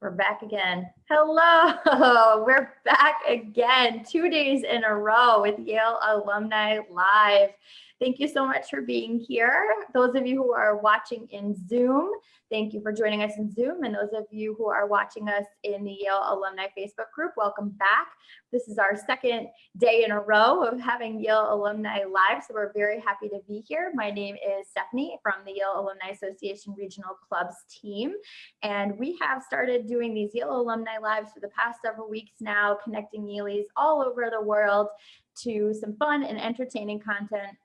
We're back again. Hello, we're back again, 2 days in a row with Yale Alumni Live. Thank you so much for being here. Those of you who are watching in Zoom, thank you for joining us in Zoom. And those of you who are watching us in the Yale Alumni Facebook group, welcome back. This is our second day in a row of having Yale Alumni Live, so we're very happy to be here. My name is Stephanie from the Yale Alumni Association Regional Clubs team, and we have started doing these Yale Alumni Lives for the past several weeks now, connecting Yaleys all over the world to some fun and entertaining content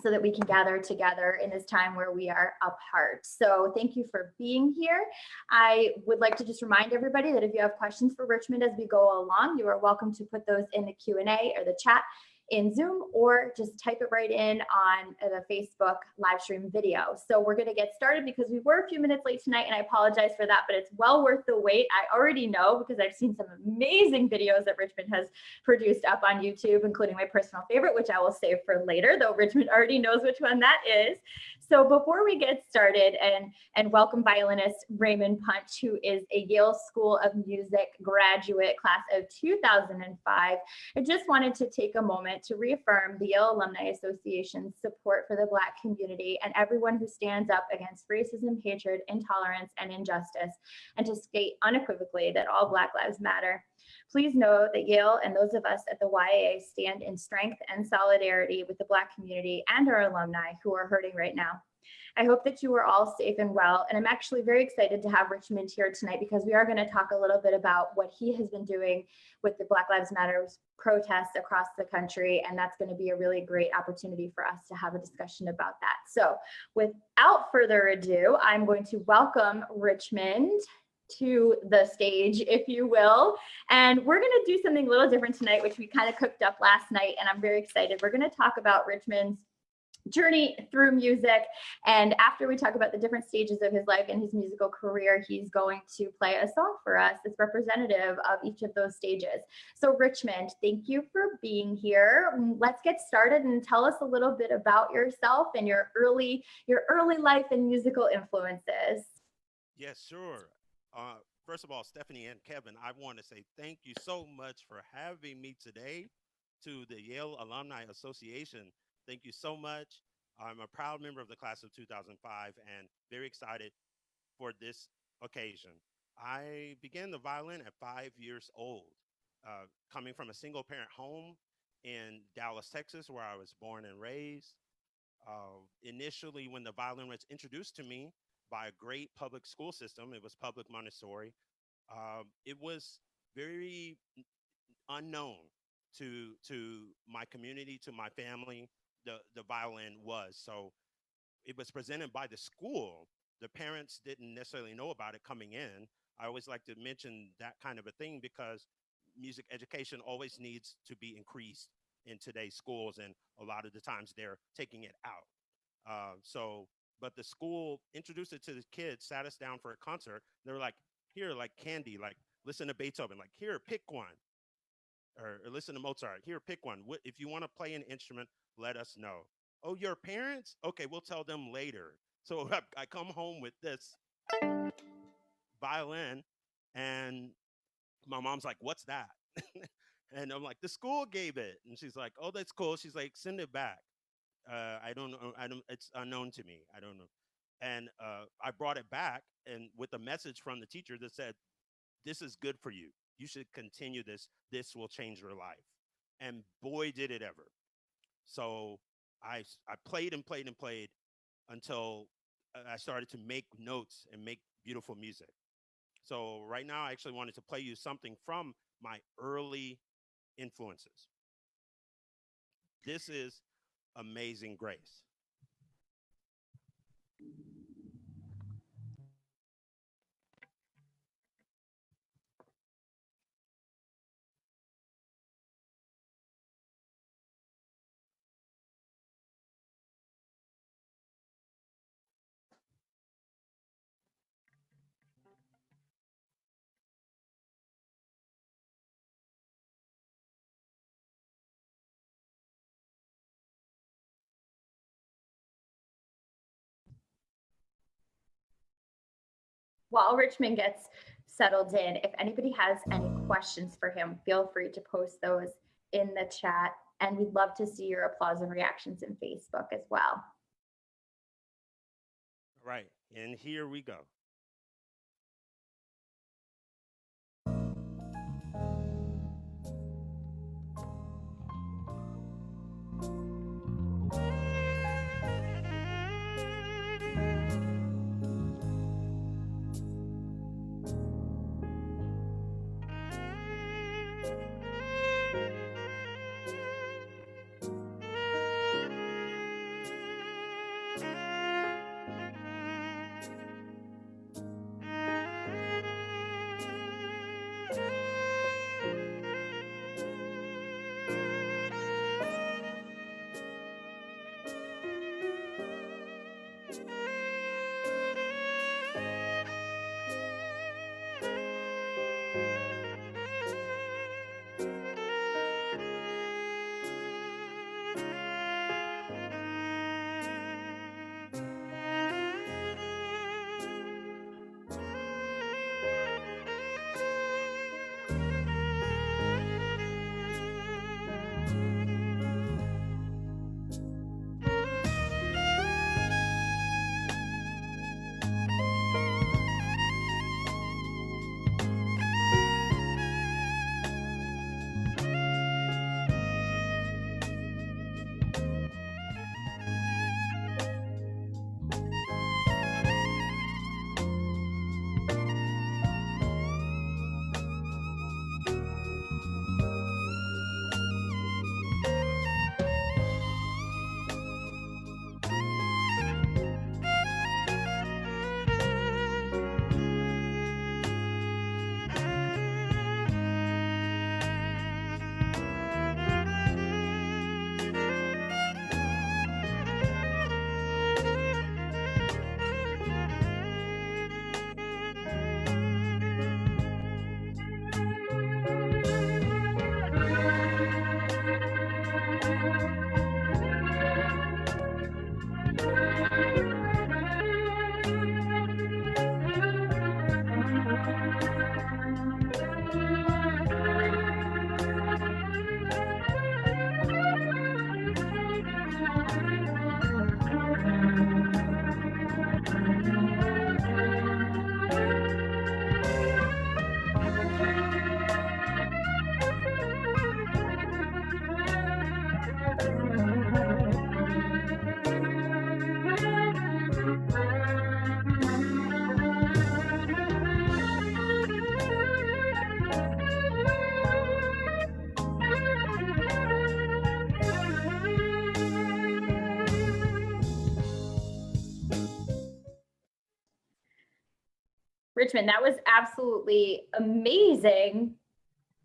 so that we can gather together in this time where we are apart. So thank you for being here. I would like to just remind everybody that if you have questions for Richmond as we go along, you are welcome to put those in the Q&A or the chat in Zoom, or just type it right in on the Facebook live stream video. So we're gonna get started because we were a few minutes late tonight, and I apologize for that, but it's well worth the wait. I already know because I've seen some amazing videos that Richmond has produced up on YouTube, including my personal favorite, which I will save for later, though Richmond already knows which one that is. So before we get started, and welcome violinist Raymond Punch, who is a Yale School of Music graduate, class of 2005, I just wanted to take a moment to reaffirm the Yale Alumni Association's support for the Black community and everyone who stands up against racism, hatred, intolerance, and injustice, and to state unequivocally that all Black lives matter. Please know that Yale and those of us at the YAA stand in strength and solidarity with the Black community and our alumni who are hurting right now. I hope that you are all safe and well, and I'm actually very excited to have Richmond here tonight because we are going to talk a little bit about what he has been doing with the Black Lives Matter protests across the country, and that's going to be a really great opportunity for us to have a discussion about that. So without further ado, I'm going to welcome Richmond to the stage, if you will. And we're going to do something a little different tonight, which we kind of cooked up last night, and I'm very excited. We're going to talk about Richmond's journey through music, and after we talk about the different stages of his life and his musical career, he's going to play a song for us that's representative of each of those stages. So Richmond, thank you for being here. Let's get started and tell us a little bit about yourself and your early life and musical influences. Yes, sure. First of all, Stephanie and Kevin, I want to say thank you so much for having me today to the Yale Alumni Association. Thank you so much. I'm a proud member of the class of 2005 and very excited for this occasion. I began the violin at 5 years old, coming from a single parent home in Dallas, Texas, where I was born and raised. Initially, when the violin was introduced to me by a great public school system, it was public Montessori. It was very unknown to my community, to my family. The violin was so. It was presented by the school. The parents didn't necessarily know about it coming in. I always like to mention that kind of a thing because music education always needs to be increased in today's schools, and a lot of the times they're taking it out. But the school introduced it to the kids, sat us down for a concert. They were like, here, like candy, like listen to Beethoven, like here, pick one, or listen to Mozart. Here, pick one. If you want to play an instrument, let us know. Oh, your parents? Okay, we'll tell them later. So I come home with this violin, and my mom's like, what's that? And I'm like, the school gave it. And she's like, oh, that's cool. She's like, send it back. I don't know. It's unknown to me. I don't know. And I brought it back, and with a message from the teacher that said, this is good for you. You should continue this. This will change your life. And boy, did it ever. So I played and played and played until I started to make notes and make beautiful music. So right now, I actually wanted to play you something from my early influences. This is Amazing Grace. while Richmond gets settled in, if anybody has any questions for him, feel free to post those in the chat. And we'd love to see your applause and reactions in Facebook as well. Right, and here we go. Richmond, that was absolutely amazing,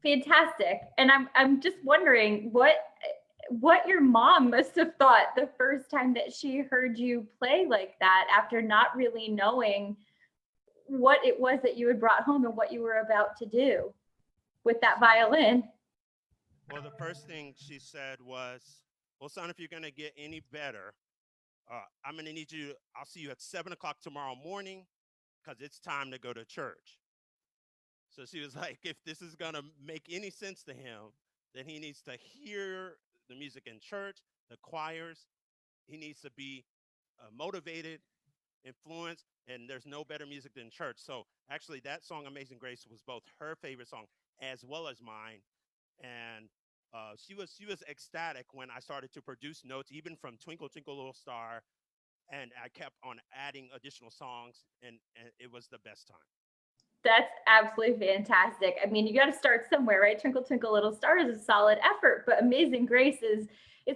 fantastic. And I'm just wondering what your mom must have thought the first time that she heard you play like that, after not really knowing what it was that you had brought home and what you were about to do with that violin. Well, the first thing she said was, well, son, if you're going to get any better, I'm going to need you, I'll see you at 7 o'clock tomorrow morning because it's time to go to church. So she was like, if this is going to make any sense to him, then he needs to hear the music in church, the choirs. He needs to be motivated, influenced, and there's no better music than church. So actually that song, Amazing Grace, was both her favorite song as well as mine. And she was ecstatic when I started to produce notes, even from Twinkle Twinkle Little Star, and I kept on adding additional songs, and it was the best time. That's absolutely fantastic. I mean, you got to start somewhere, right? Twinkle Twinkle Little Star is a solid effort, but Amazing Grace is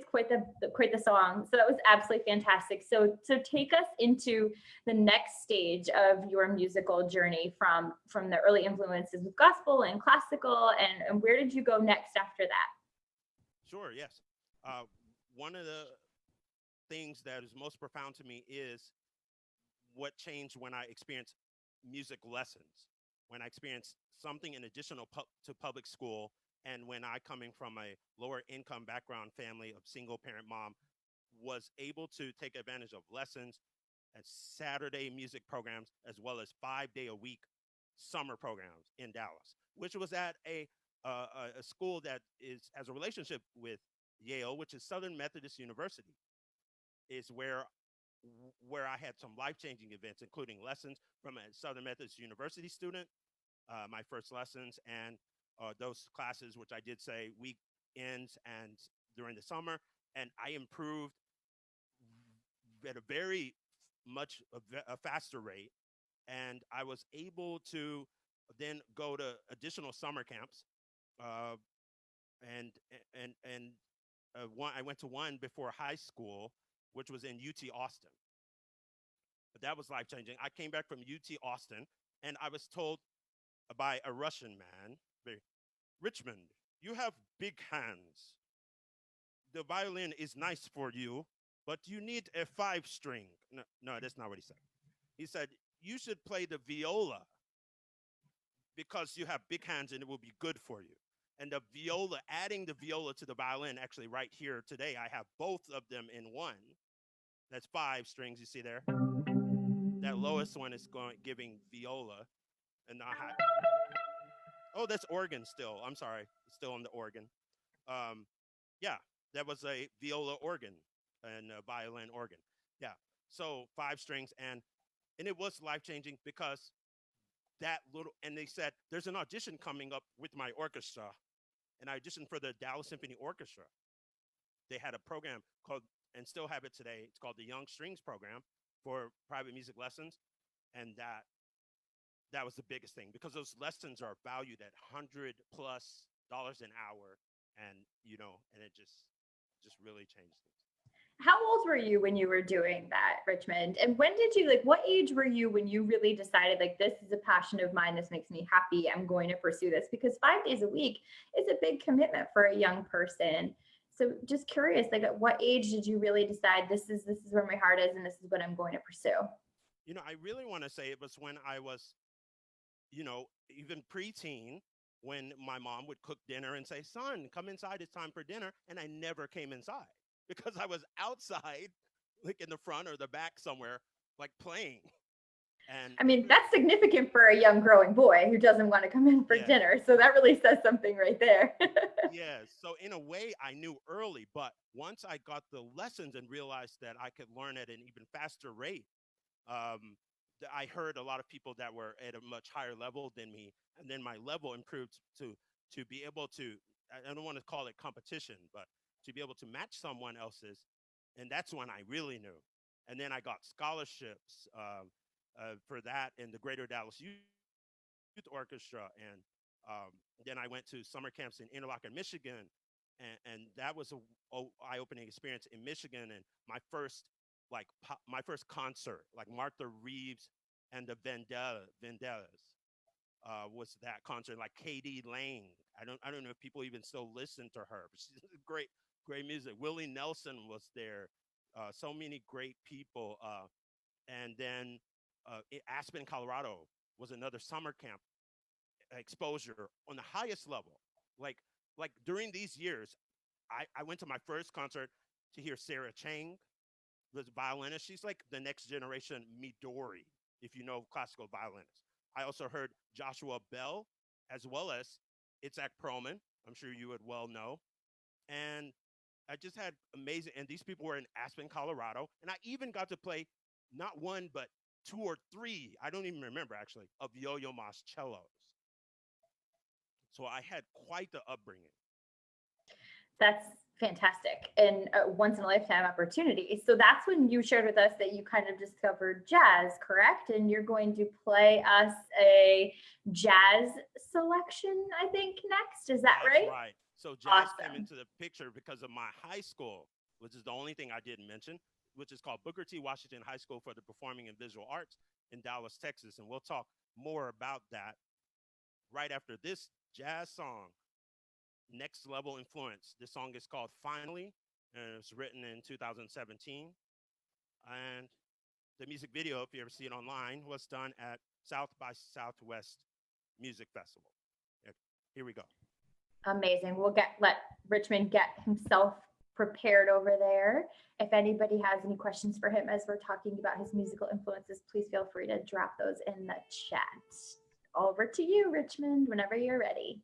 quite the song. So that was absolutely fantastic. So take us into the next stage of your musical journey from the early influences with gospel and classical, and where did you go next after that? Sure, yes. One of the things that is most profound to me is what changed when I experienced music lessons, when I experienced something in additional to public school, and when I, coming from a lower income background family of single parent mom, was able to take advantage of lessons, and Saturday music programs, as well as 5-day-a-week summer programs in Dallas, which was at a school that has a relationship with Yale, which is Southern Methodist University, is where I had some life-changing events, including lessons from a Southern Methodist University student, my first lessons, and those classes, which I did say weekends and during the summer, and I improved at a very much a faster rate, and I was able to then go to additional summer camps, uh, and I went to one before high school, which was in UT Austin. But that was life changing. I came back from UT Austin, and I was told by a Russian man, Richmond, you have big hands. The violin is nice for you, but you need a 5-string. No, no, that's not what he said. He said, you should play the viola because you have big hands and it will be good for you. And the viola, adding the viola to the violin, actually right here today, I have both of them in one. That's 5 strings, you see there. That lowest one is giving viola, and the high. Oh, that's organ still. I'm sorry, still on the organ. Um, yeah, that was a viola organ and a violin organ. Yeah, so 5 strings, and it was life changing because that little. And they said there's an audition coming up with my orchestra, and I auditioned for the Dallas Symphony Orchestra. They had a program called, and still have it today. It's called the Young Strings Program for private music lessons, and that was the biggest thing because those lessons are valued at $100+ an hour, and and it just really changed things. How old were you when you were doing that, Richmond? And when did you, like, what age were you when you really decided, like, this is a passion of mine, this makes me happy, I'm going to pursue this? Because 5 days a week is a big commitment for a young person. So just curious, like, at what age did you really decide this is where my heart is and this is what I'm going to pursue? I really want to say it was when I was, even preteen, when my mom would cook dinner and say, son, come inside, it's time for dinner. And I never came inside because I was outside, like in the front or the back somewhere, like playing. And I mean, that's significant for a young growing boy who doesn't want to come in for yeah, dinner. So that really says something right there. yeah. So in a way, I knew early, but once I got the lessons and realized that I could learn at an even faster rate, um, I heard a lot of people that were at a much higher level than me, and then my level improved to be able to. I don't want to call it competition, but to be able to match someone else's, and that's when I really knew. And then I got scholarships for that in the Greater Dallas Youth Orchestra, and then I went to summer camps in Interlochen, Michigan, and that was a eye-opening experience in Michigan. And my first concert, like Martha Reeves and the Vandellas, was that concert. Like Katie Lang, I don't know if people even still listen to her, but she's great music. Willie Nelson was there. So many great people, and then Aspen, Colorado, was another summer camp exposure on the highest level. Like like during these years, I went to my first concert to hear Sarah Chang, the violinist. She's like the next generation Midori, if you know classical violinists. I also heard Joshua Bell, as well as Itzhak Perlman. I'm sure you would well know. And I just had amazing, and these people were in Aspen, Colorado. And I even got to play not one, but 2 or 3, I don't even remember actually, of Yo-Yo Ma's cellos. So I had quite the upbringing. That's fantastic and a once in a lifetime opportunity. So that's when you shared with us that you kind of discovered jazz, correct? And you're going to play us a jazz selection, I think, next. Is that That's right? right. So jazz came Awesome. into the picture because of my high school, which is the only thing I didn't mention, which is called Booker T. Washington High School for the Performing and Visual Arts in Dallas, Texas. And we'll talk more about that right after this jazz song, Next Level Influence. This song is called Finally, and it was written in 2017. And the music video, if you ever see it online, was done at South by Southwest Music Festival. Here we go. Amazing. Let Richmond get himself prepared over there. If anybody has any questions for him as we're talking about his musical influences, please feel free to drop those in the chat. Over to you, Richmond, whenever you're ready.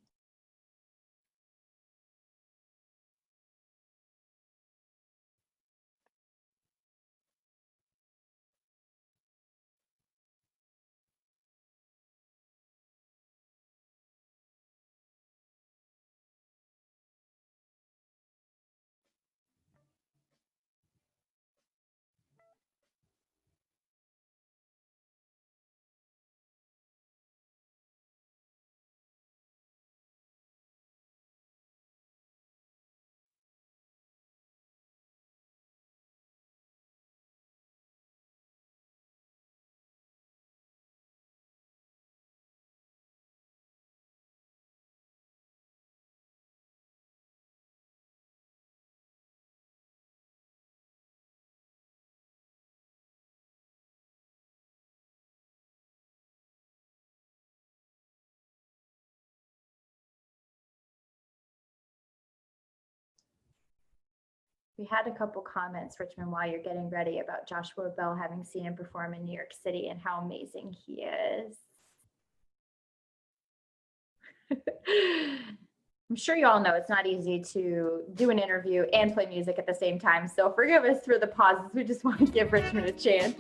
We had a couple comments, Richmond, while you're getting ready about Joshua Bell having seen him perform in New York City and how amazing he is. I'm sure you all know it's not easy to do an interview and play music at the same time. So forgive us for the pauses. We just want to give Richmond a chance.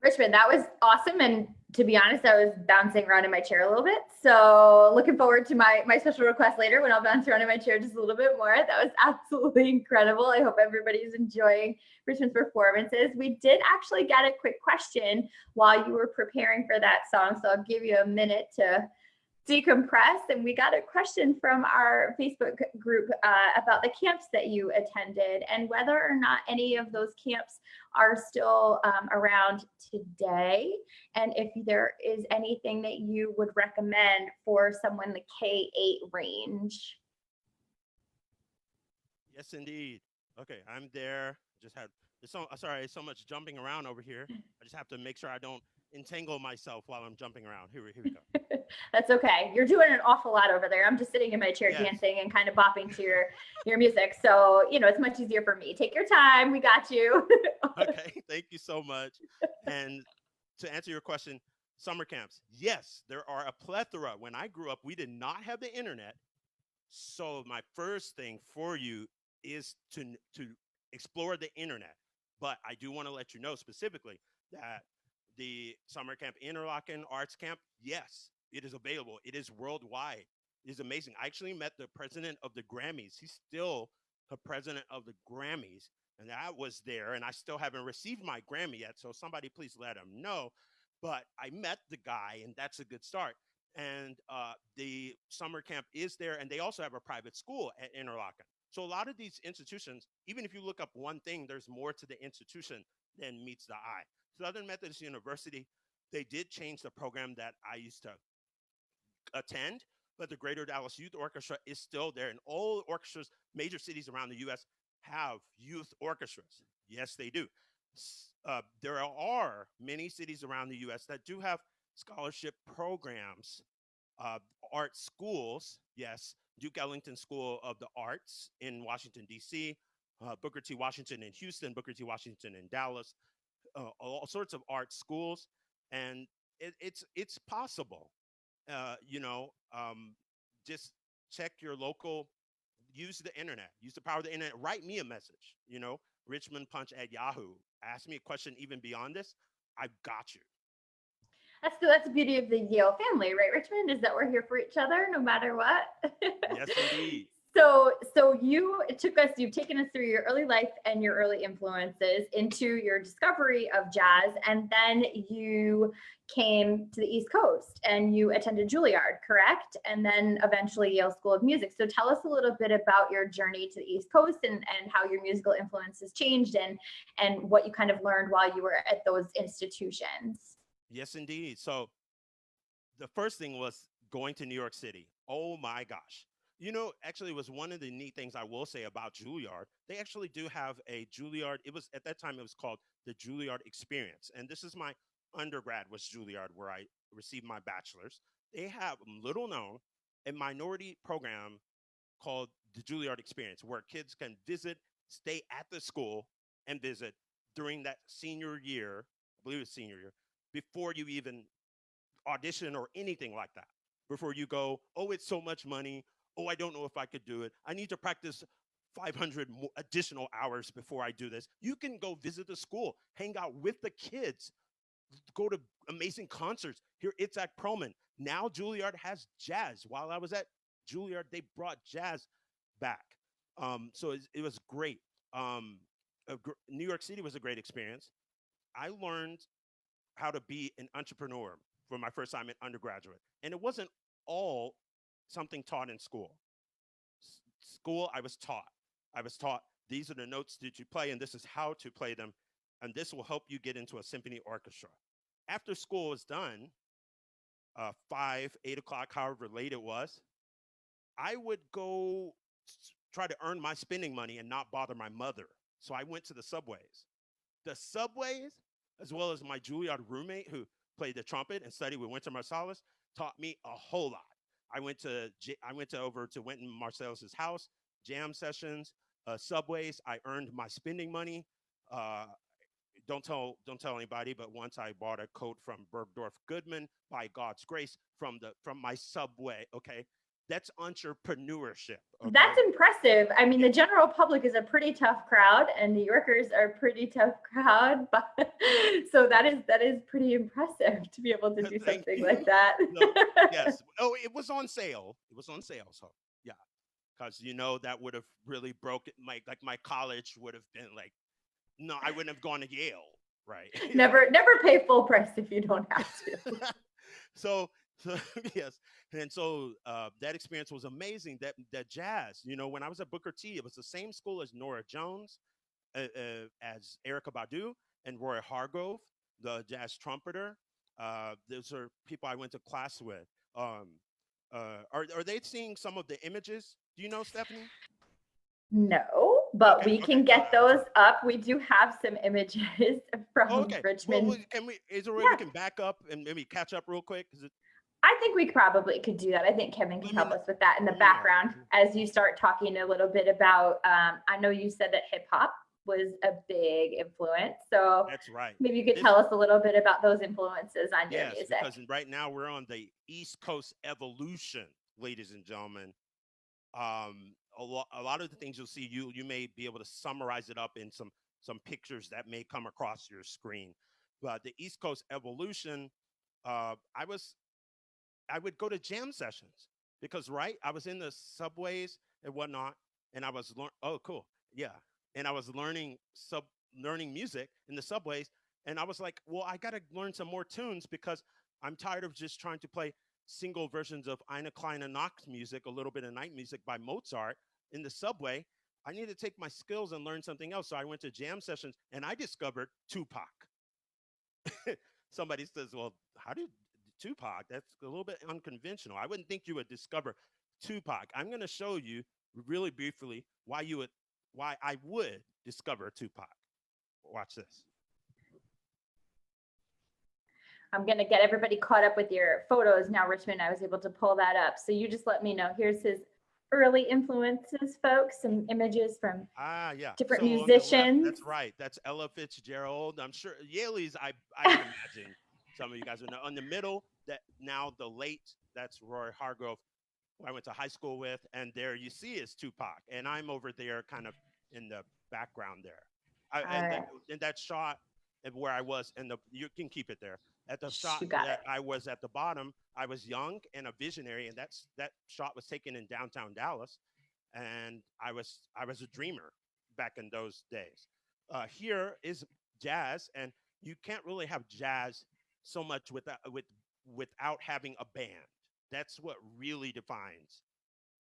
Richmond, that was awesome. And to be honest, I was bouncing around in my chair a little bit. So looking forward to my special request later when I'll bounce around in my chair just a little bit more. That was absolutely incredible. I hope everybody's enjoying Richmond's performances. We did actually get a quick question while you were preparing for that song. So I'll give you a minute to decompress. And we got a question from our Facebook group about the camps that you attended and whether or not any of those camps are still around today. And if there is anything that you would recommend for someone in the K-8 range. Yes, indeed. Okay, I'm there. Just had sorry, so much jumping around over here. I just have to make sure I don't entangle myself while I'm jumping around. Here we go. That's okay. You're doing an awful lot over there. I'm just sitting in my chair dancing and kind of bopping to your music. So, it's much easier for me. Take your time. We got you. Okay, thank you so much. And to answer your question, summer camps. Yes, there are a plethora. When I grew up, we did not have the internet. So my first thing for you is to explore the internet. But I do want to let you know specifically that the summer camp Interlochen Arts Camp, yes, it is available. It is worldwide. It is amazing. I actually met the president of the Grammys. He's still the president of the Grammys. And I was there, and I still haven't received my Grammy yet. So somebody please let him know. But I met the guy, and that's a good start. And the summer camp is there, and they also have a private school at Interlochen. So a lot of these institutions, even if you look up one thing, there's more to the institution than meets the eye. Southern Methodist University, they did change the program that I used to attend, but the Greater Dallas Youth Orchestra is still there. And all orchestras, major cities around the U.S. have youth orchestras. Yes, they do. There are many cities around the U.S. that do have scholarship programs, art schools. Yes, Duke Ellington School of the Arts in Washington, D.C., Booker T. Washington in Houston, Booker T. Washington in Dallas, all sorts of art schools. And it's possible. Just check your local, use the internet, use the power of the internet, write me a message, Richmond Punch at Yahoo. Ask me a question even beyond this. I've got you. That's the beauty of the Yale family, right, Richmond? Is that we're here for each other no matter what. Yes, indeed. So you've taken us through your early life and your early influences into your discovery of jazz, and then you came to the East Coast and you attended Juilliard, correct? And then eventually Yale School of Music. So tell us a little bit about your journey to the East Coast and how your musical influences changed and what you kind of learned while you were at those institutions. Yes, indeed. So the first thing was going to New York City. Oh my gosh. Actually, it was one of the neat things I will say about Juilliard. They actually do have a Juilliard. At that time, it was called the Juilliard Experience. And this is my undergrad was Juilliard, where I received my bachelor's. They have little known a minority program called the Juilliard Experience, where kids can visit, stay at the school, and visit during that senior year, I believe it's senior year, before you even audition or anything like that. Before you go, oh, it's so much money. Oh, I don't know if I could do it. I need to practice 500 additional hours before I do this. You can go visit the school, hang out with the kids, go to amazing concerts. Hear Itzhak Perlman. Now Juilliard has jazz. While I was at Juilliard, they brought jazz back. So it was great. New York City was a great experience. I learned how to be an entrepreneur for my first time in undergraduate. And it wasn't all something taught in school. School, I was taught these are the notes that you play, and this is how to play them, and this will help you get into a symphony orchestra. After school was done, 5, 8 o'clock, however late it was, I would go try to earn my spending money and not bother my mother. So I went to the subways. The subways, as well as my Juilliard roommate who played the trumpet and studied with Wynton Marsalis, taught me a whole lot. I went over to Wynton Marsalis's house, jam sessions, subways. I earned my spending money. Don't tell anybody, but once I bought a coat from Bergdorf Goodman by God's grace from my subway. Okay, that's entrepreneurship. Okay? That's impressive. I mean, the general public is a pretty tough crowd, and New Yorkers are a pretty tough crowd. But so that is pretty impressive to be able to do something like that. No, yes. Oh, it was on sale. So yeah, because that would have really broken my college would have been like, no, I wouldn't have gone to Yale, right? Never pay full price if you don't have to. So So, yes, and so that experience was amazing. That jazz, when I was at Booker T, it was the same school as Nora Jones, as Erica Badu and Roy Hargrove, the jazz trumpeter. Those are people I went to class with. Um, are they seeing some of the images? Do you know, Stephanie? No, but Okay, we okay, can good. get those up. We do have some images Oh, from okay. Well, Richmond. can we? Is there a way we Yeah, can back up and maybe catch up real quick? I think we probably could do that. I think Kevin can Let me help know. us with that in the Let me know. background as you start talking a little bit about. I know you said that hip hop was a big influence. So That's right. maybe you could This tell us a little bit about those influences on your Yes, music. because right now we're on the East Coast evolution, ladies and gentlemen. A lot of the things you'll see, you may be able to summarize it up in some pictures that may come across your screen. But the East Coast evolution, uh, I was I would go to jam sessions because I was in the subways and whatnot, and I was oh, cool, yeah, and I was learning music in the subways, and I was like, well, I got to learn some more tunes because I'm tired of just trying to play single versions of Eine kleine Nacht music, a little bit of night music by Mozart in the subway. I need to take my skills and learn something else. So I went to jam sessions and I discovered Tupac. Somebody says, well, how do you Tupac? That's a little bit unconventional. I wouldn't think you would discover Tupac. I'm going to show you really briefly why I would discover Tupac. Watch this. I'm going to get everybody caught up with your photos now, Richmond. I was able to pull that up. So you just let me know. Here's his early influences, folks, some images from Yeah. different So on the left, musicians. that's right. That's Ella Fitzgerald. I'm sure Yaleys, I would imagine some of you guys would know. On the middle, that now the late, that's Roy Hargrove, who I went to high school with. And there you see is Tupac. And I'm over there kind of in the background there. All right. In that shot of where I was, you can keep it there. At the shot You got that it. I was at the bottom, I was young and a visionary, and that shot was taken in downtown Dallas, and I was a dreamer back in those days. Here is jazz, and you can't really have jazz so much without having a band. That's what really defines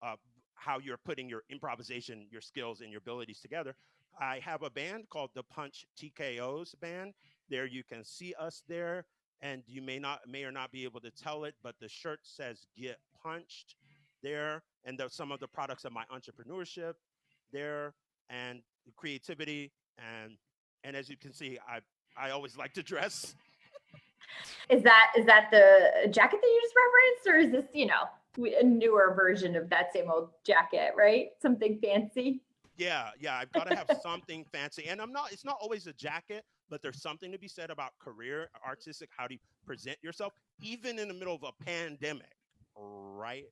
uh, how you're putting your improvisation, your skills, and your abilities together. I have a band called the Punch TKOs band. There you can see us there, and you may or not be able to tell it, but the shirt says "Get Punched" there, and some of the products of my entrepreneurship there, and creativity, and as you can see, I always like to dress. Is that the jacket that you just referenced, or is this, a newer version of that same old jacket, right? Something fancy. Yeah, I've got to have something fancy. And it's not always a jacket, but there's something to be said about career, artistic, how do you present yourself, even in the middle of a pandemic, right?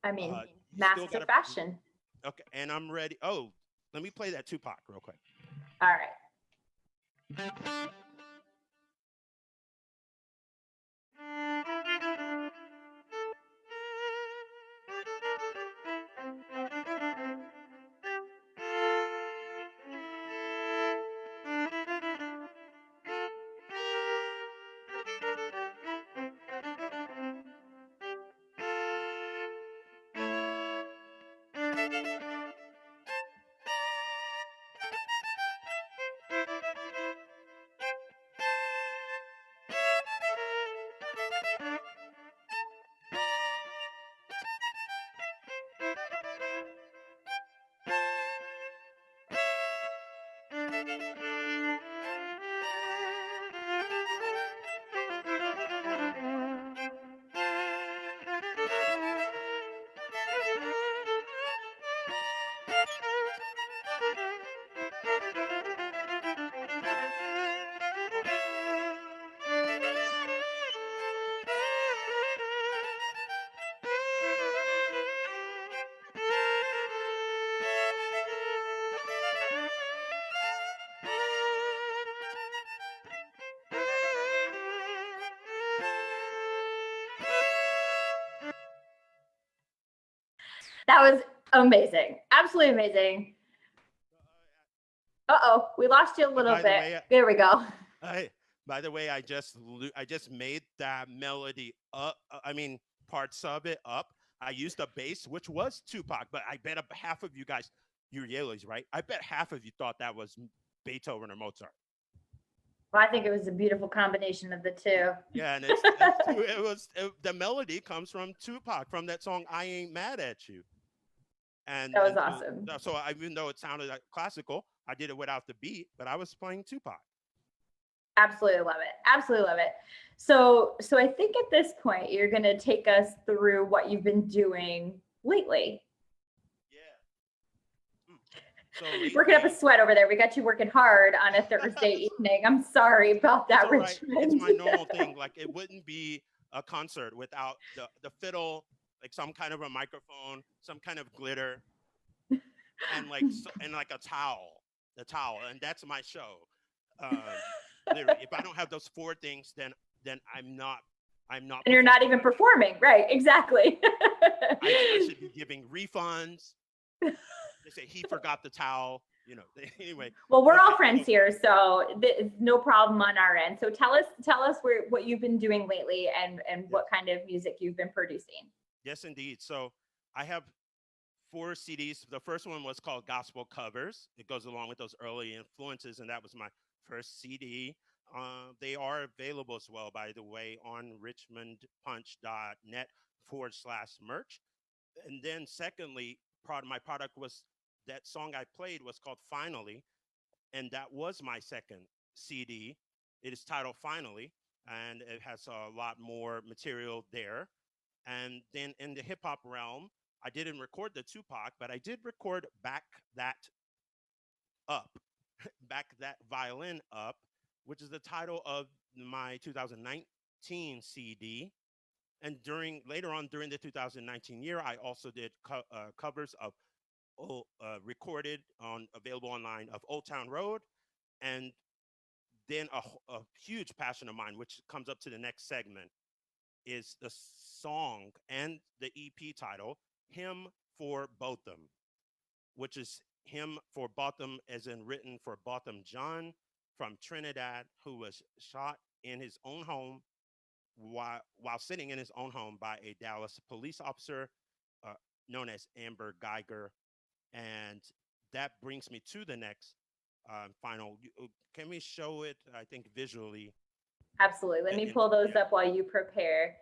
I mean, You still masks got of to, fashion. okay, and I'm ready. Oh, let me play that Tupac real quick. All right. That was amazing. Absolutely amazing. Uh-oh, we lost you a little By the bit. way, There we go. By the way, I just made that melody up. I mean, parts of it up. I used a bass, which was Tupac, but I bet half of you guys, you're Yale's, right? I bet half of you thought that was Beethoven or Mozart. Well, I think it was a beautiful combination of the two. Yeah, and the melody comes from Tupac from that song "I Ain't Mad at You," That was and awesome. even though it sounded like classical, I did it without the beat, but I was playing Tupac. Absolutely love it. Absolutely love it. So I think at this point you're going to take us through what you've been doing lately. Yeah. So lately, Working up a sweat over there. We got you working hard on a Thursday evening. I'm sorry about that, right. It's Richmond. my normal thing. Like it wouldn't be a concert without the fiddle, like some kind of a microphone, some kind of glitter, and like a towel, the towel, and that's my show. Um, Literally, if I don't have those four things, then I'm not And you're not even performing, right? Exactly. I should be giving refunds. They say he forgot the towel. You know. Anyway. Well, we're all friends here, so no problem on our end. So tell us what you've been doing lately and what kind of music you've been producing. Yes, indeed. So I have 4 CDs. The first one was called Gospel Covers. It goes along with those early influences, and that was my first CD. They are available as well, by the way, on richmondpunch.net/merch. And then secondly, my product was that song I played was called Finally, and that was my second CD. It is titled Finally, and it has a lot more material there. And then in the hip hop realm, I didn't record the Tupac, but I did record Back That Up, Back That Violin Up, which is the title of my 2019 CD. And later on during the 2019 year, I also did covers of recorded on available online of Old Town Road, and then a huge passion of mine, which comes up to the next segment, is the song and the EP title, Hymn for Botham, which is hymn for Botham as in written for Botham John from Trinidad, who was shot in his own home while sitting in his own home by a Dallas police officer uh, known as Amber Geiger. And that brings me to the next final. Can we show it, I think, visually? Absolutely. Let me pull those up while you prepare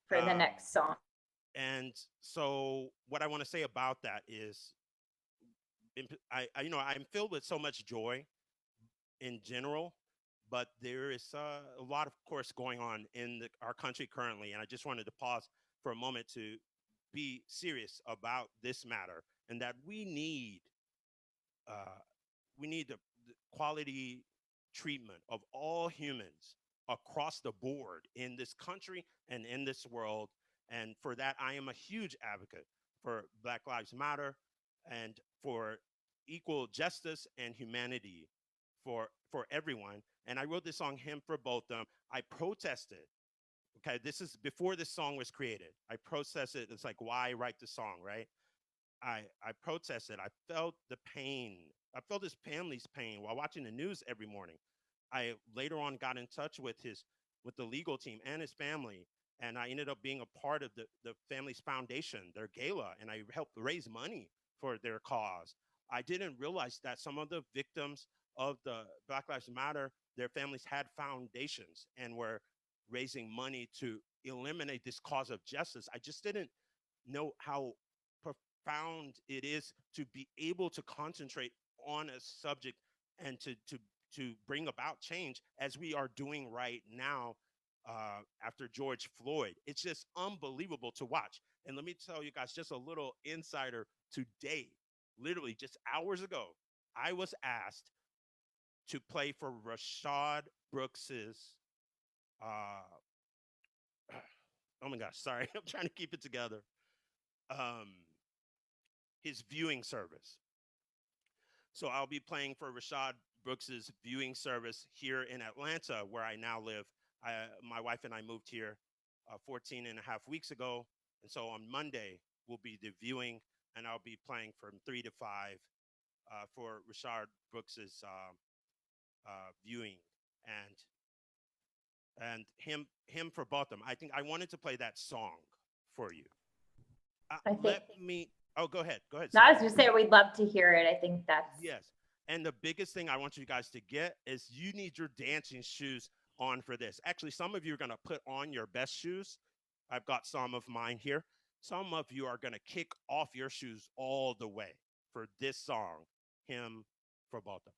for the next song. And so what I want to say about that is I'm filled with so much joy in general, but there is a lot, of course, going on in our country currently. And I just wanted to pause for a moment to be serious about this matter, and that uh, we need the quality treatment of all humans across the board in this country and in this world. And for that, I am a huge advocate for Black Lives Matter and for equal justice and humanity for everyone. And I wrote this song, Hymn for Botham. I protested. Okay, this is before this song was created. I protested. It's like, why write the song, right? I protested. I felt the pain. I felt his family's pain while watching the news every morning. I later on got in touch with the legal team and his family, and I ended up being a part of the family's foundation, their gala, and I helped raise money for their cause. I didn't realize that some of the victims of the Black Lives Matter, their families had foundations and were raising money to eliminate this cause of justice. I just didn't know how profound it is to be able to concentrate on a subject and to bring about change as we are doing right now after George Floyd. It's just unbelievable to watch. And let me tell you guys just a little insider today, literally just hours ago, I was asked to play for Rashad Brooks's oh my gosh, sorry, I'm trying to keep it together. Um, his viewing service. So I'll be playing for Rashad Brooks's viewing service here in Atlanta, where I now live. My wife and I moved here 14 and a half weeks ago. And so on Monday, we'll be the viewing, and I'll be playing from 3 to 5 for Rashad Brooks's viewing. And and him for bottom. I think I wanted to play that song for you. I think. Let me. Oh, go ahead. Go ahead. No, I was just saying we'd love to hear it. I think that's. Yes. And the biggest thing I want you guys to get is you need your dancing shoes on for this. Actually, some of you are going to put on your best shoes. I've got some of mine here. Some of you are going to kick off your shoes all the way for this song, Him for Bottom.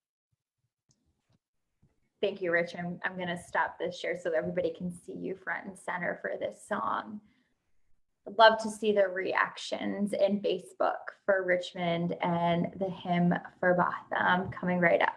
Thank you, Rich. I'm going to stop this share so that everybody can see you front and center for this song. I'd love to see the reactions in Facebook for Richmond and the Hymn for Botham coming right up.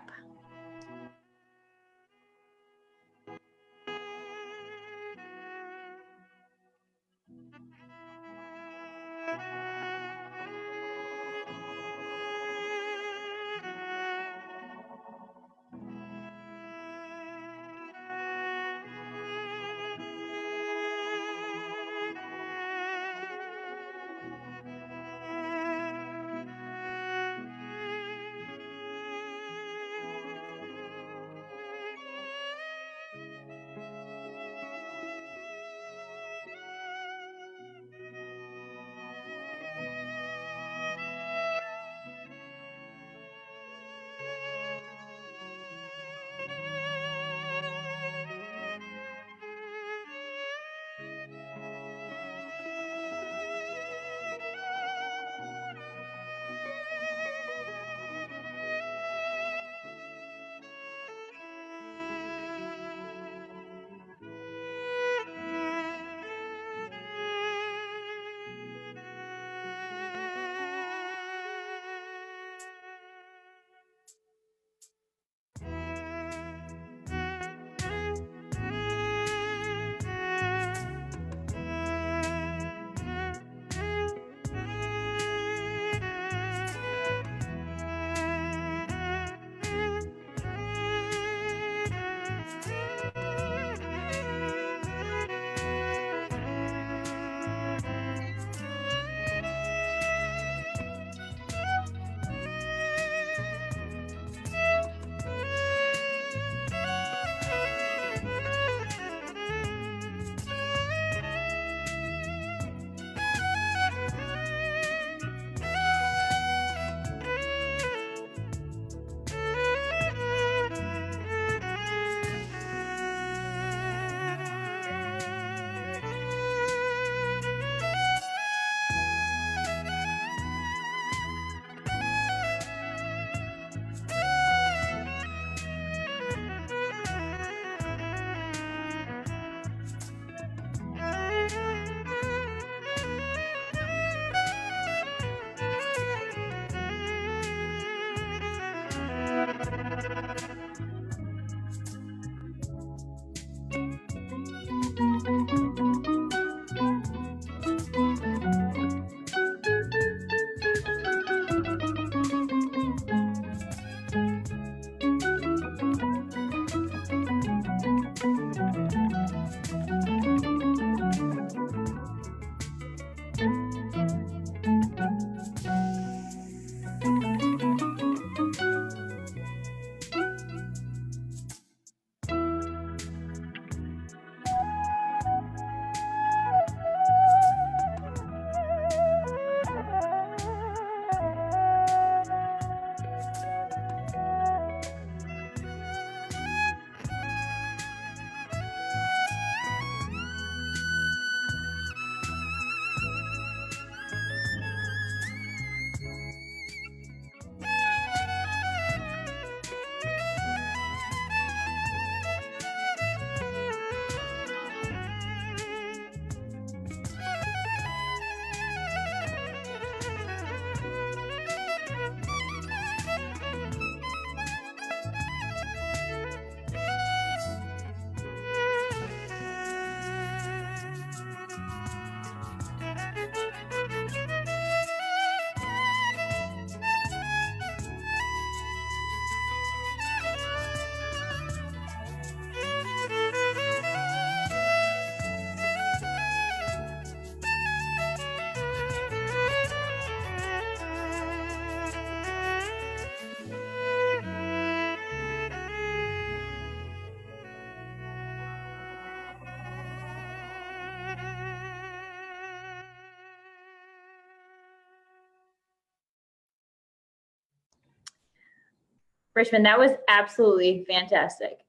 Richmond, that was absolutely fantastic.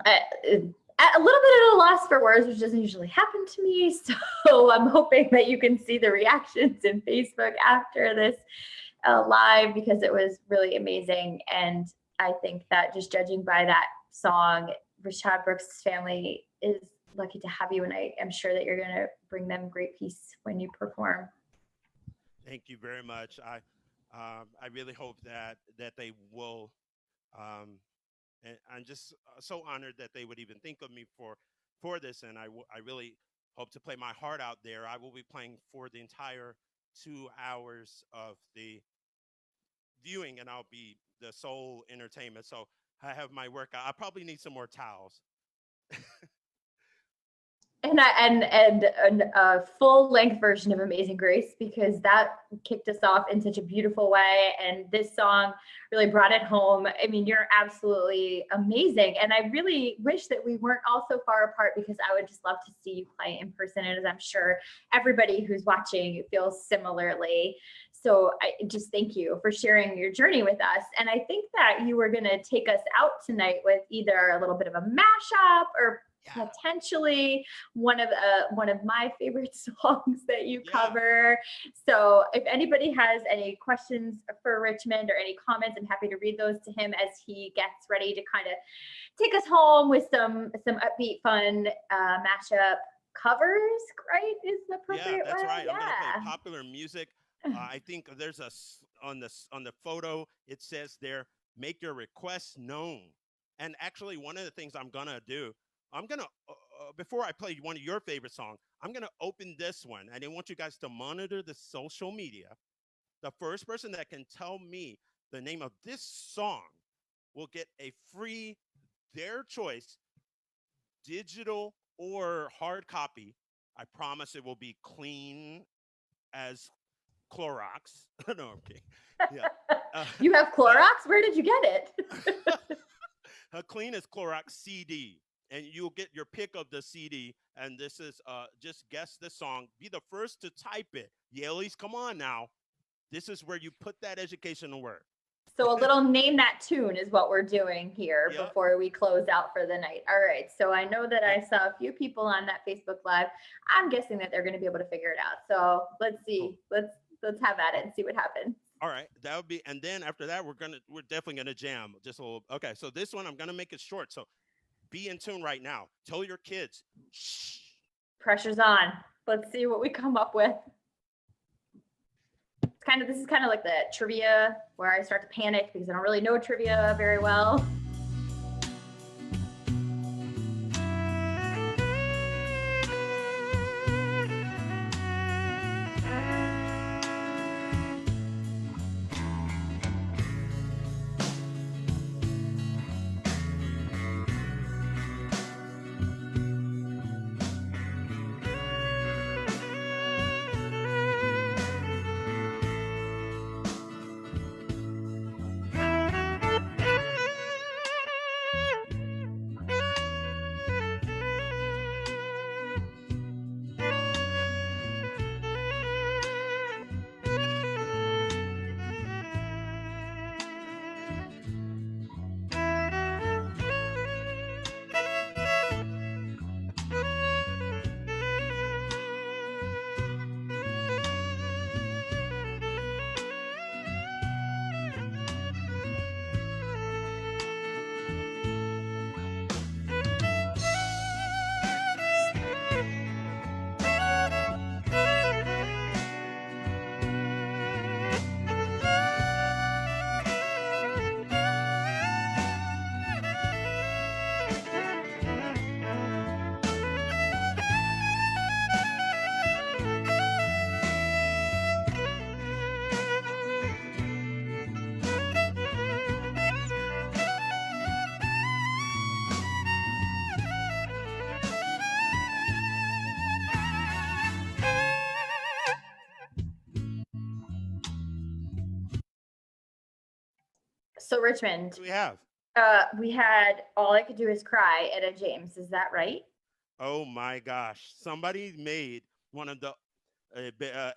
A little bit at a loss for words, which doesn't usually happen to me. So I'm hoping that you can see the reactions in Facebook after this live, because it was really amazing. And I think that just judging by that song, Rashad Brooks' family is lucky to have you. And I am sure that you're going to bring them great peace when you perform. Thank you very much. I really hope that they will. And I'm just so honored that they would even think of me for this. And I really hope to play my heart out there. I will be playing for the entire 2 hours of the viewing, and I'll be the sole entertainment. So I have my workout. I probably need some more towels. And a full length version of Amazing Grace, because that kicked us off in such a beautiful way. And this song really brought it home. I mean, you're absolutely amazing. And I really wish that we weren't all so far apart, because I would just love to see you play in person. And as I'm sure everybody who's watching feels similarly. So I just thank you for sharing your journey with us. And I think that you were going to take us out tonight with either a little bit of a mashup or potentially one of my favorite songs that you cover. So if anybody has any questions for Richmond or any comments, I'm happy to read those to him as he gets ready to kind of take us home with some upbeat, fun mashup covers. Right? Is the appropriate that's way? right. I'm gonna play popular music. I think there's on the photo, it says there, make your requests known. And actually, one of the things I'm gonna do, I'm gonna before I play one of your favorite songs, I'm gonna open this one, and I want you guys to monitor the social media. The first person that can tell me the name of this song will get a free, their choice, digital or hard copy. I promise it will be clean as Clorox. No, I'm kidding. Yeah. You have Clorox? Where did you get it? Clean as Clorox CD. And you'll get your pick of the CD. And this is just guess the song. Be the first to type it. Yaleys, come on now. This is where you put that educational work. So a little name that tune is what we're doing here before we close out for the night. All right. So I know that I saw a few people on that Facebook Live. I'm guessing that they're going to be able to figure it out. So let's see. Cool. Let's have at it and see what happens. All right, that would be, and then after that, we're definitely gonna jam just a little. Okay, so this one I'm gonna make it short. So be in tune right now. Tell your kids. Shh. Pressure's on. Let's see what we come up with. This is kind of like the trivia where I start to panic because I don't really know trivia very well. So Richmond, What do we have? We had All I Could Do Is Cry, Etta James. Is that right? Oh my gosh! Somebody made one of the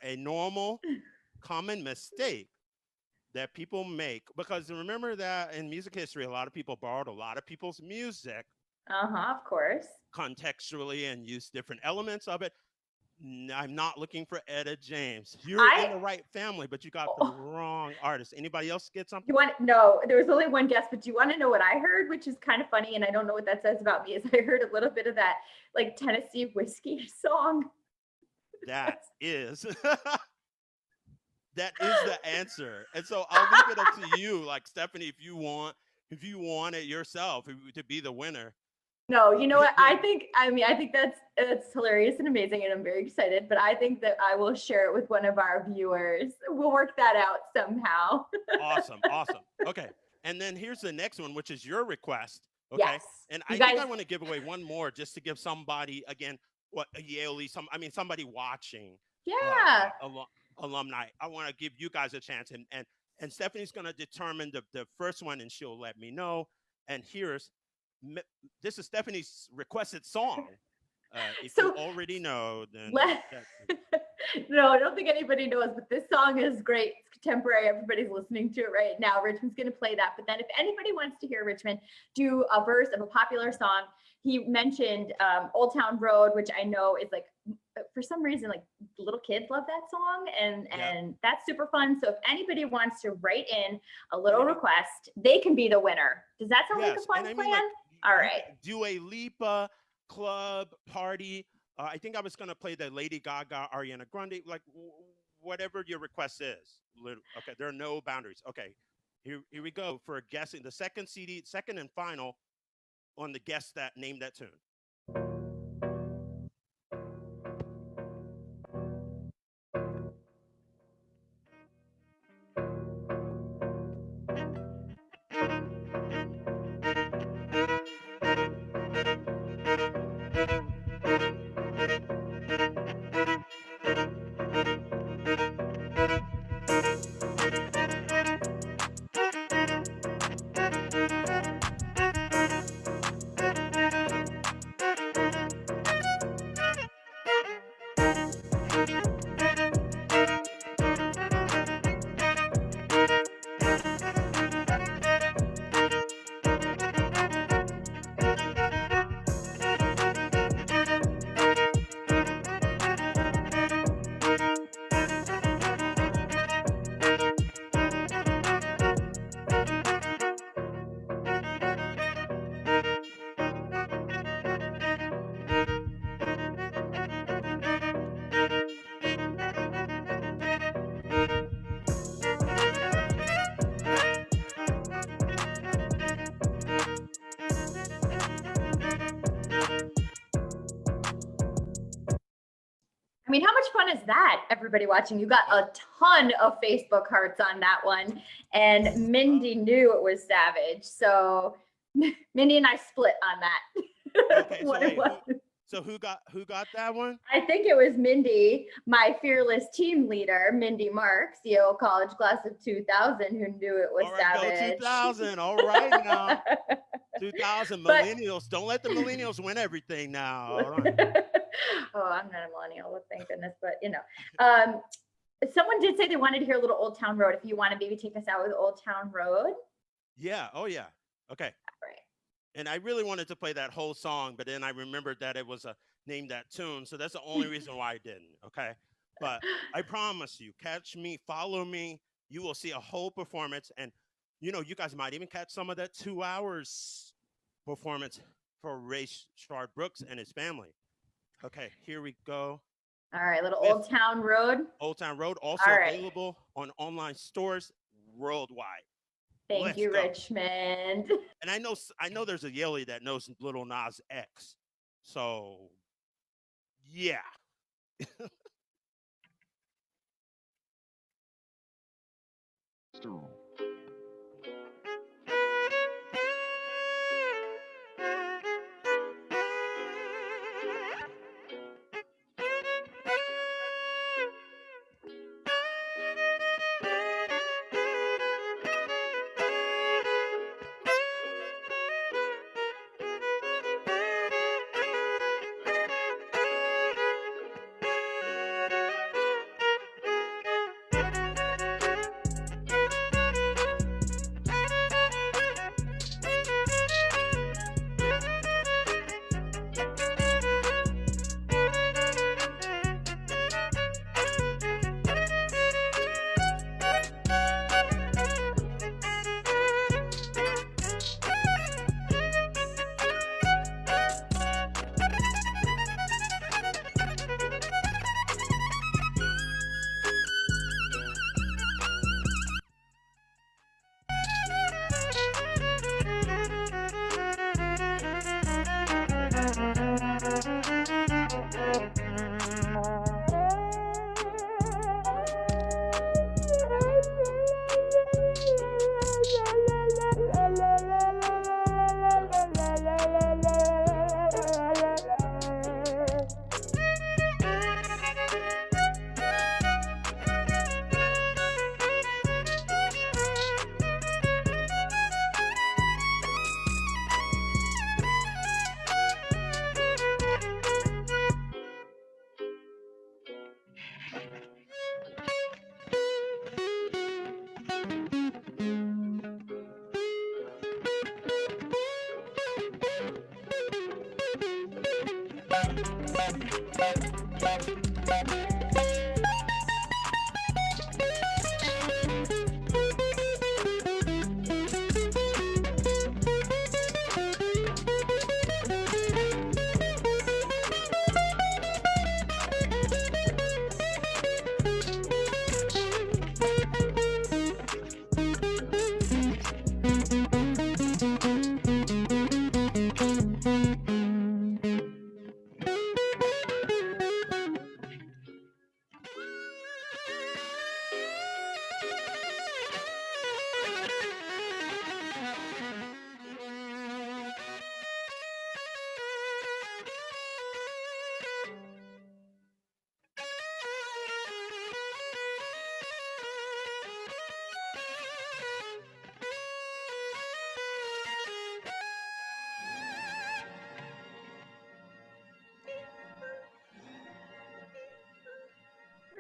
a normal, common mistake that people make, because remember that in music history, a lot of people borrowed a lot of people's music Of course. contextually and used different elements of it. I'm not looking for Etta James. You're in I the right family, but you got the oh, wrong artist. Anybody else get something? you want no, there was only one guess, but do you want to know what I heard, which is kind of funny, and I don't know what that says about me, is I heard a little bit of that like Tennessee whiskey song. That is that is the answer. And so I'll leave it up to you, like Stephanie, if you want it yourself to be the winner. No, you know what? I think that's hilarious and amazing, and I'm very excited. But I think that I will share it with one of our viewers. We'll work that out somehow. Awesome, awesome. Okay, and then here's the next one, which is your request. Okay, Yes, and you I think guys. I want to give away one more just to give somebody again, what a Yale, somebody watching, Yeah. alumni. I want to give you guys a chance, and Stephanie's going to determine the first one, and she'll let me know. And this is Stephanie's requested song. If you So already know, then let. No, I don't think anybody knows, but this song is great. It's contemporary. Everybody's listening to it right now. Richmond's going to play that. But then if anybody wants to hear Richmond do a verse of a popular song, he mentioned Old Town Road, which I know is like, for some reason, like little kids love that song, and that's super fun. So if anybody wants to write in a little request, they can be the winner. Does that sound like a fun plan? Like, all right. Do a Lipa club party. I think I was going to play the Lady Gaga, Ariana Grande, like whatever your request is. Okay, there are no boundaries. Okay, here we go for guessing the second CD, second and final on the guest that named that tune. I mean, how much fun is that, everybody watching? You got a ton of Facebook hearts on that one, and Mindy knew it was Savage. So Mindy and I split on that. Okay, so who got that one? I think it was Mindy, my fearless team leader, Mindy Marks, Yale College class of 2000, who knew it was Savage. Go 2000. All right now. 2000 millennials. Don't let the millennials win everything now. All right. Oh, I'm not a millennial, well, thank goodness. But someone did say they wanted to hear a little Old Town Road. If you want to maybe take us out with Old Town Road. Yeah. Oh yeah. Okay. All right. And I really wanted to play that whole song, but then I remembered that it was a name that tune. So that's the only reason why I didn't. Okay. But I promise you, catch me, follow me. You will see a whole performance. And, you guys might even catch some of that 2 hours performance for Ray Shard Brooks and his family. Okay, here we go. All right, little Old Town Road. Old Town Road, also available on online stores worldwide. Thank you, Richmond. And I know there's a Yaley that knows Little Nas X. So, yeah.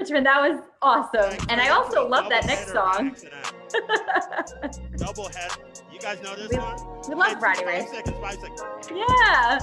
Richmond, that was awesome. And I also love that next song. Double head. You guys know this one? We love Roddy Ray. 5 seconds, 5 seconds. Yeah.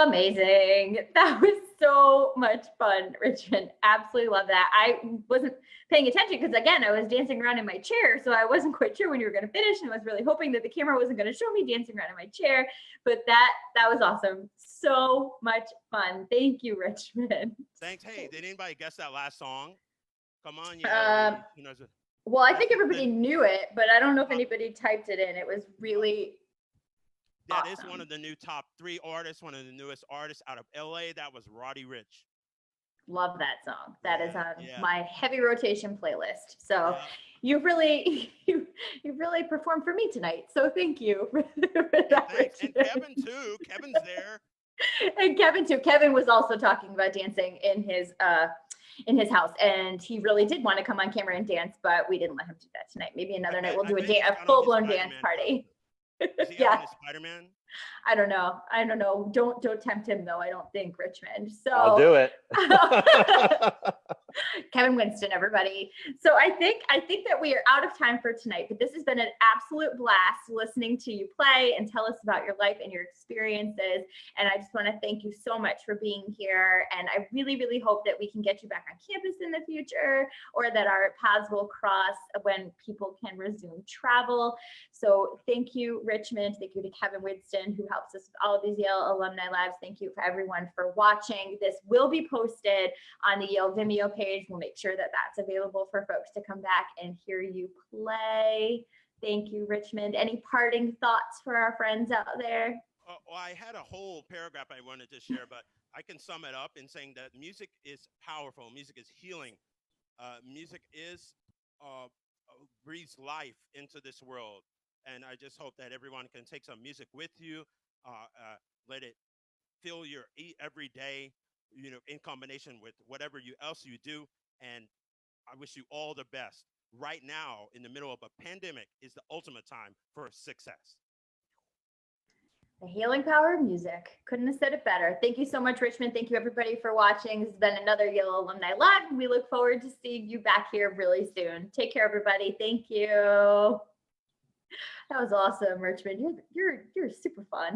Amazing. That was so much fun, Richmond. Absolutely love that. I wasn't paying attention because, again, I was dancing around in my chair. So I wasn't quite sure when you were going to finish, and I was really hoping that the camera wasn't going to show me dancing around in my chair. But that was awesome. So much fun. Thank you, Richmond. Thanks. Hey, did anybody guess that last song? Come on. Well, I think everybody knew it, but I don't know if anybody typed it in. It was really That awesome. is one of the new top 3 artists, one of the newest artists out of LA. That was Roddy Ricch. Love that song. That is on my heavy rotation playlist. So you really performed for me tonight. So thank you for that. Thanks. And Kevin too. Kevin's there. And Kevin too. Kevin was also talking about dancing in his house, and he really did want to come on camera and dance, but we didn't let him do that tonight. Maybe another night we'll do a full-blown dance party. Is he having a Spider-Man? I don't know. Don't tempt him though. I don't think, Richmond. So I'll do it. Kevin Winston, everybody. So I think that we are out of time for tonight, but this has been an absolute blast listening to you play and tell us about your life and your experiences. And I just want to thank you so much for being here. And I really, really hope that we can get you back on campus in the future, or that our paths will cross when people can resume travel. So thank you, Richmond. Thank you to Kevin Winston, who helps us with all of these Yale Alumni Lives. Thank you for everyone for watching. This will be posted on the Yale Vimeo page. We'll make sure that that's available for folks to come back and hear you play. Thank you, Richmond. Any parting thoughts for our friends out there? Well, I had a whole paragraph I wanted to share, but I can sum it up in saying that music is powerful. Music is healing. Music breathes life into this world. And I just hope that everyone can take some music with you, let it fill your every day, in combination with whatever else you do. And I wish you all the best. Right now, in the middle of a pandemic, is the ultimate time for success. The healing power of music. Couldn't have said it better. Thank you so much, Richmond. Thank you, everybody, for watching. This has been another Yale Alumni Live. We look forward to seeing you back here really soon. Take care, everybody. Thank you. That was awesome, Richmond. You're super fun.